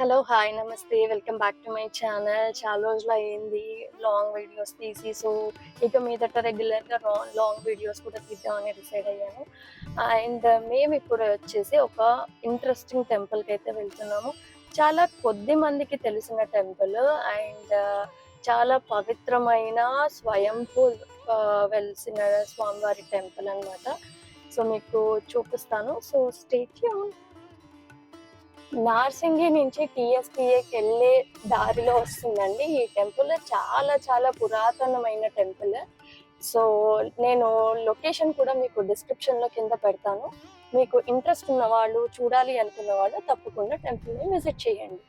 Hello, hi, నమస్తే. Welcome back to my channel. చాలా రోజులు అయింది లాంగ్ వీడియోస్ తీసి. సో, ఇక మీదట రెగ్యులర్‌గా లాంగ్ వీడియోస్ కూడా తీద్దామని డిసైడ్ అయ్యాను. మేము ఇప్పుడు వచ్చేసి ఒక ఇంట్రెస్టింగ్ టెంపుల్‌కైతే వెళ్తున్నాము. చాలా కొద్ది మందికి తెలిసిన టెంపుల్ అండ్ చాలా పవిత్రమైన స్వయంభూ వెలిసిన స్వామివారి టెంపుల్ అన్నమాట. సో, మీకు చూపిస్తాను. So, stay tune. నార్సింగి నుంచి టీఎస్పీఏకి వెళ్ళే దారిలో వస్తుందండి ఈ టెంపుల్. చాలా చాలా పురాతనమైన టెంపుల్. సో నేను లొకేషన్ కూడా మీకు డిస్క్రిప్షన్లో కింద పెడతాను. మీకు ఇంట్రెస్ట్ ఉన్న వాళ్ళు, చూడాలి అనుకున్న వాళ్ళు తప్పకుండా టెంపుల్ని విజిట్ చేయండి.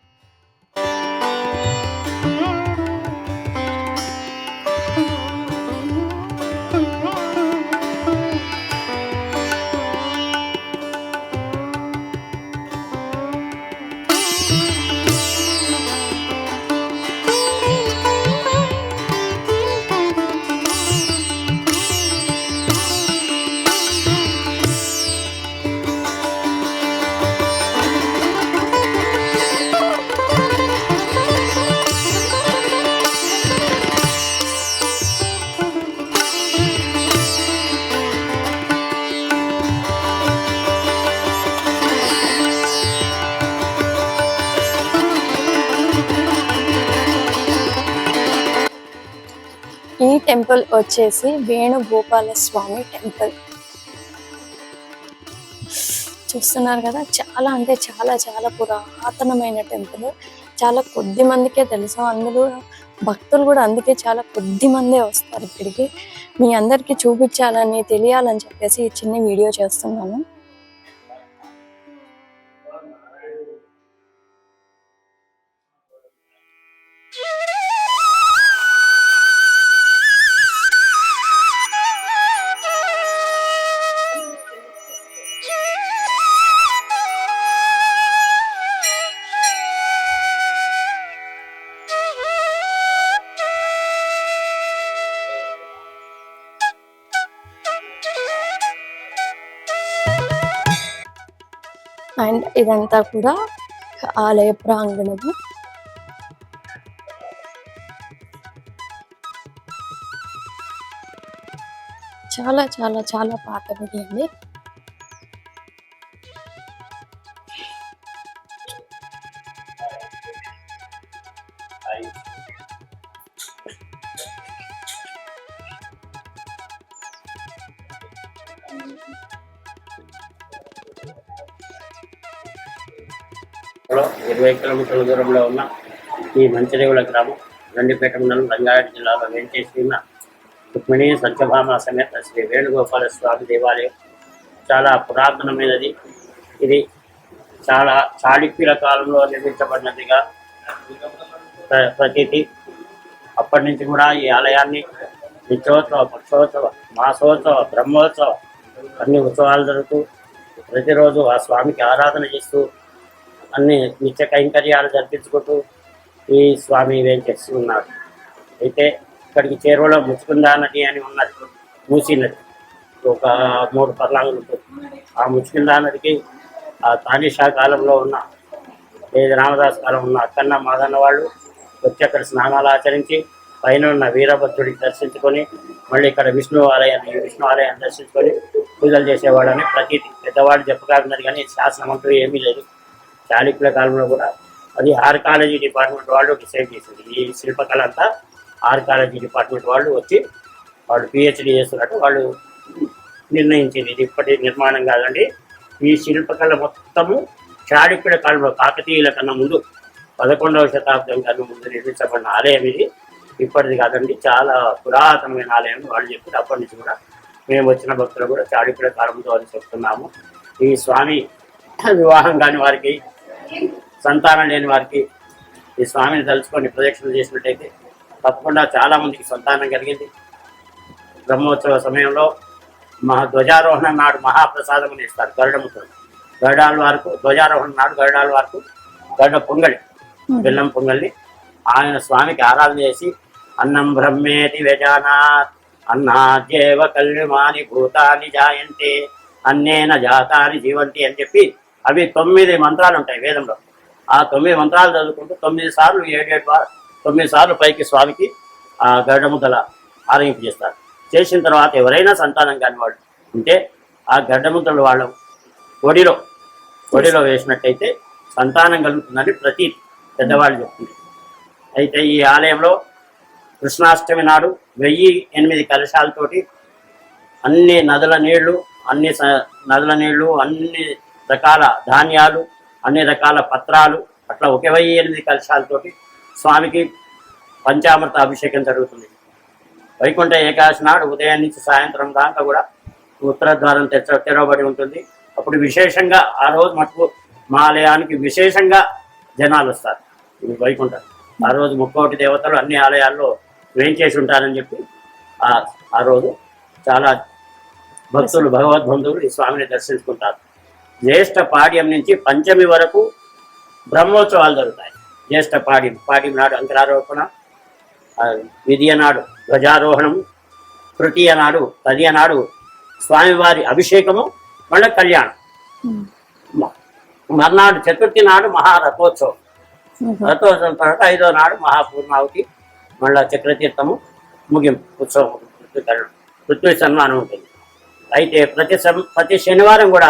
ఈ టెంపుల్ వచ్చేసి వేణుగోపాల స్వామి టెంపుల్. చూస్తున్నారు కదా, చాలా అంటే చాలా చాలా పురాతనమైన టెంపుల్. చాలా కొద్ది మందికే తెలుసు. అందులో భక్తులు కూడా అందుకే చాలా కొద్ది మందే వస్తారు ఇక్కడికి. మీ అందరికీ చూపించాలని, తెలియాలని చెప్పేసి ఈ చిన్న వీడియో చేస్తున్నాను. అండ్ ఇదంతా కూడా ఆలయ ప్రాంగణము. చాలా చాలా చాలా పాతబడి అండి. లో 20 కిలోమీటర్ల దూరంలో ఉన్న ఈ మంచిరేవుల గ్రామం గండిపేట మండలం రంగారెడ్డి జిల్లాలో వేంచేసి ఉన్న రుక్మిణి సత్యభామ సమేత శ్రీ వేణుగోపాల స్వామి దేవాలయం చాలా పురాతనమైనది. ఇది చాలా చాళుక్యుల కాలంలో నిర్మించబడినదిగా ప్రతీతి. అప్పటి నుంచి కూడా ఈ ఆలయాన్ని నిత్యోత్సవ, పక్షోత్సవ, మాసోత్సవ, బ్రహ్మోత్సవ అన్ని ఉత్సవాలు జరుగుతూ ప్రతిరోజు ఆ స్వామికి ఆరాధన చేస్తూ అన్ని నిత్య కైంకర్యాలు జరిపించుకుంటూ ఈ స్వామి వేంచేసి ఉన్నారు. అయితే ఇక్కడికి చేరువలో ముచ్చుకుందా నది అని ఉన్నది, మూసీ నది. ఒక 3 పర్లాంగులు ఉంటుంది. ఆ ముచ్చుకుందా నదికి ఆ తానిషా కాలంలో ఉన్న, లేదా రామదాస్ కాలం ఉన్న అక్కన్న మాదన్న వాళ్ళు వచ్చి అక్కడ స్నానాలు ఆచరించి పైన ఉన్న వీరభద్రుడికి దర్శించుకొని మళ్ళీ ఇక్కడ విష్ణు ఆలయాన్ని దర్శించుకొని పూజలు చేసేవాడని ప్రతీతి. పెద్దవాళ్ళు చెప్పగలుగుతున్నారు కానీ శాసనం అంటూ ఏమీ లేదు. చాళుక్యుల కాలంలో కూడా అది ఆర్కాలజీ డిపార్ట్మెంట్ వాళ్ళు డిసైడ్ చేసింది. ఈ శిల్పకళ అంతా ఆర్కాలజీ డిపార్ట్మెంట్ వాళ్ళు వచ్చి వాళ్ళు పిహెచ్డి చేస్తున్నట్టు వాళ్ళు నిర్ణయించింది. ఇది ఇప్పటి నిర్మాణం కాదండి. ఈ శిల్పకళ మొత్తము చాళుక్యుల కాలంలో, కాకతీయుల కన్నా ముందు 11వ శతాబ్దం కన్నా ముందు నిర్మించబడిన ఆలయం ఇది. ఇప్పటిది కాదండి, చాలా పురాతనమైన ఆలయం వాళ్ళు చెప్పి అప్పటి నుంచి కూడా మేము వచ్చిన భక్తులు కూడా చాళుక్యుల కాలంతో అని చెప్తున్నాము. ఈ స్వామి వివాహం కాని వారికి, సంతానం లేని వారికి ఈ స్వామిని తలుచుకొని ప్రదక్షిణ చేసినట్టయితే తప్పకుండా చాలామందికి సంతానం కలిగింది. బ్రహ్మోత్సవ సమయంలో ధ్వజారోహణ నాడు మహాప్రసాదం అని ఇస్తారు. గరుడముతో గరుడాల వరకు ధ్వజారోహణ నాడు గరుడాల వరకు గరుడ పొంగలి, బెల్లం పొంగల్ని ఆయన స్వామికి ఆరాధన చేసి అన్నం బ్రహ్మేతి వ్యజానాత్ అన్నాద్యేవ కల్విమాని భూతాని జాయంతే అన్నేన జాతాని జీవంతి అని చెప్పి అవి 9 మంత్రాలు ఉంటాయి వేదంలో. ఆ 9 మంత్రాలు చదువుకుంటూ 9 సార్లు 9 సార్లు పైకి స్వామికి ఆ గడ్డముద్దల ఆరగింపు చేస్తారు. చేసిన తర్వాత ఎవరైనా సంతానం కాని వాళ్ళు ఉంటే ఆ గడ్డముద్దలు వాళ్ళ ఒడిలో వేసినట్టయితే సంతానం కలుగుతుందని ప్రతి పెద్దవాళ్ళు చెప్తుంది. అయితే ఈ ఆలయంలో కృష్ణాష్టమి నాడు 1008 కలశాలతోటి అన్ని నదుల నీళ్లు అన్ని రకాల ధాన్యాలు, అన్ని రకాల పత్రాలు, అట్లా 1008 కలశాలతోటి స్వామికి పంచామృత అభిషేకం జరుగుతుంది. వైకుంఠ ఏకాదశి నాడు ఉదయం నుంచి సాయంత్రం దాకా కూడా ఉత్తర ద్వారం తెరవబడి ఉంటుంది. అప్పుడు విశేషంగా ఆ రోజు మటుకు మా ఆలయానికి విశేషంగా జనాలు వస్తారు. వైకుంఠ ఆ రోజు 30 దేవతలు అన్ని ఆలయాల్లో వేంచేసి ఉంటారని చెప్పి ఆ రోజు చాలా భక్తులు భగవద్బంధువులు ఈ స్వామిని దర్శించుకుంటారు. జ్యేష్ఠ పాడ్యం నుంచి పంచమి వరకు బ్రహ్మోత్సవాలు జరుగుతాయి. జ్యేష్ఠ పాడ్యం నాడు అంకురారోపణ, విధియ నాడు ధ్వజారోహణం, తృతీయ నాడు తదియ నాడు స్వామివారి అభిషేకము, మళ్ళీ కళ్యాణం. మర్నాడు చతుర్థి నాడు మహారథోత్సవం. రథోత్సవం తర్వాత 5వ నాడు మహాపూర్ణావతి, మళ్ళా చక్రతీర్థము, ముగింపు ఉత్సవం, పృథ్వీ సన్మానం ఉంటుంది. అయితే ప్రతి శనివారం కూడా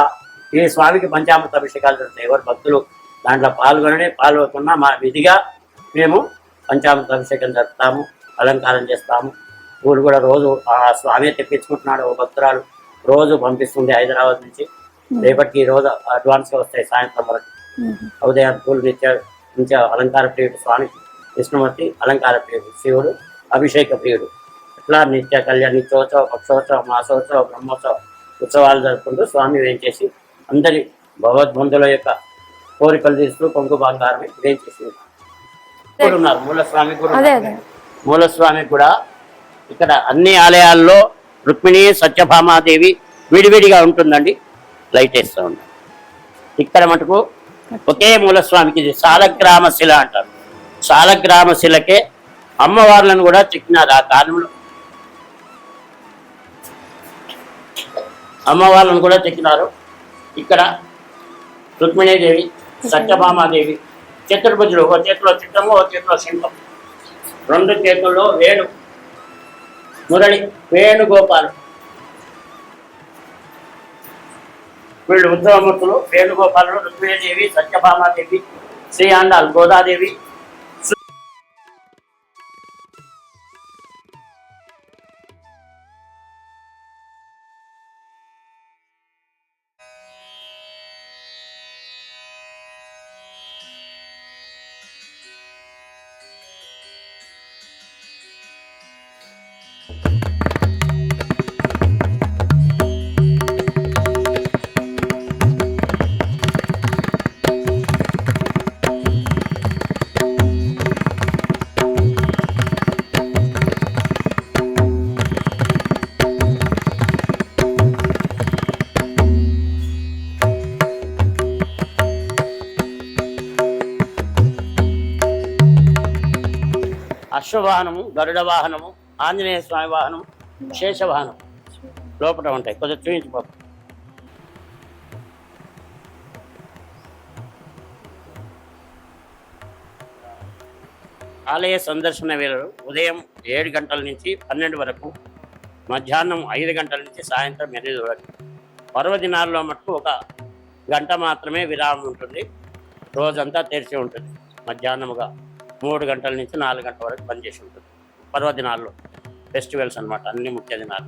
ఈ స్వామికి పంచామృత అభిషేకాలు జరుగుతాయి. ఎవరు భక్తులు దాంట్లో పాల్గొకున్నా మా విధిగా మేము పంచామృత అభిషేకం జరుపుతాము, అలంకారం చేస్తాము. పూలు కూడా రోజు ఆ స్వామి తెప్పించుకుంటున్నాడు. ఓ భక్తురాలు రోజు పంపిస్తుంది హైదరాబాద్ నుంచి. రేపటికి రోజు అడ్వాన్స్గా వస్తాయి సాయంత్రం వరకు. ఉదయం పూలు నుంచి అలంకార ప్రియుడు స్వామి విష్ణుమూర్తి, అలంకార ప్రియుడు శివుడు, అభిషేక ప్రియుడు. ఇట్లా నిత్యోత్సవ, పక్షోత్సవ, మాసోత్సవ, బ్రహ్మోత్సవ ఉత్సవాలు జరుపుకుంటూ స్వామి వేంచేసి అందరి భగవద్బంధుల యొక్క కోరికలు తీస్తూ కొంగు బంగారమే వేంచేసి ఉన్నారు. మూలస్వామి కూడా ఇక్కడ అన్ని ఆలయాల్లో రుక్మిణి సత్యభామాదేవి విడివిడిగా ఉంటుందండి. లైట్ వేస్తూ ఉంటాం. ఇక్కడ మటుకు ఒకే మూలస్వామికి ఇది సాలగ్రామ శిల అంటారు. సాలగ్రామ శిలకే అమ్మవార్లను కూడా చెక్కినారు. ఆ కాలంలో అమ్మవార్లను కూడా చెక్కినారు. ఇక్కడ రుక్మిణీదేవి, సత్యభామాదేవి చతుర్భుజులు, ఒక చేతిలో చిత్తము, ఒక చేతిలో శంఖం, 2 చేతుల్లో మురళి, వేణుగోపాలు. వీళ్ళు ఉత్సవమూర్తులు. వేణుగోపాలు, రుక్మిణీదేవి, సత్యభామాదేవి, శ్రీ ఆండాల్ గోదాదేవి. అశ్వవాహనము, గరుడ వాహనము, ఆంజనేయ స్వామి వాహనం, శేషవాహనం లోపల ఉంటాయి. కొద్దిగా చూపించిపో. ఆలయ సందర్శన వేళలు ఉదయం 7 గంటల నుంచి 12 వరకు, మధ్యాహ్నం 5 గంటల నుంచి సాయంత్రం 8 వరకు. పర్వదినాల్లో మటుకు 1 గంట మాత్రమే విరామం ఉంటుంది. రోజంతా తెరిచి ఉంటుంది. మధ్యాహ్నముగా 3 గంటల నుంచి 4 గంటల వరకు పనిచేసి ఉంటుంది. పర్వదినాల్లో, ఫెస్టివల్స్ అన్నమాట, అన్ని ముఖ్య దినాలు.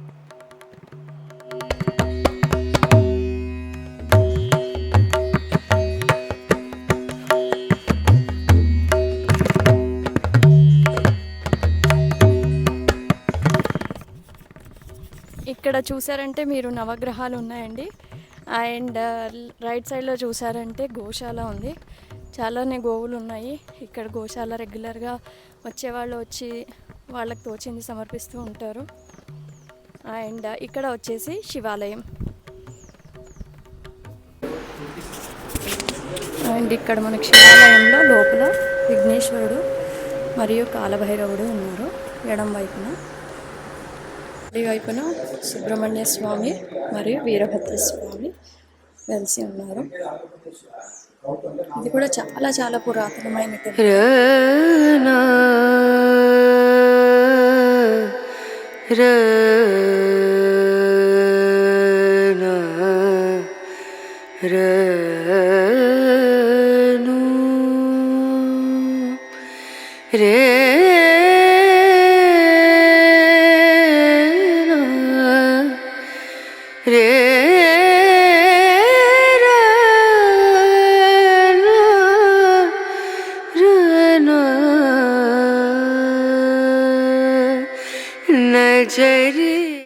ఇక్కడ చూసారంటే మీరు నవగ్రహాలు ఉన్నాయండి. అండ్ రైట్ సైడ్లో చూసారంటే గోశాల ఉంది. చాలానే గోవులు ఉన్నాయి. ఇక్కడ గోశాల రెగ్యులర్గా వచ్చేవాళ్ళు వచ్చి వాళ్ళకి తోచింది సమర్పిస్తూ ఉంటారు. అండ్ ఇక్కడ వచ్చేసి శివాలయం. అండ్ ఇక్కడ మనకి శివాలయంలో లోపల విఘ్నేశ్వరుడు మరియు కాలభైరవుడు ఉన్నారు. ఎడం వైపున, కుడి వైపున సుబ్రహ్మణ్య స్వామి మరియు వీరభద్ర స్వామి వెలిసి ఉన్నారు. ఇది కూడా చాలా చాలా పురాతనమైన టెంపుల్. రనా రనా రను రే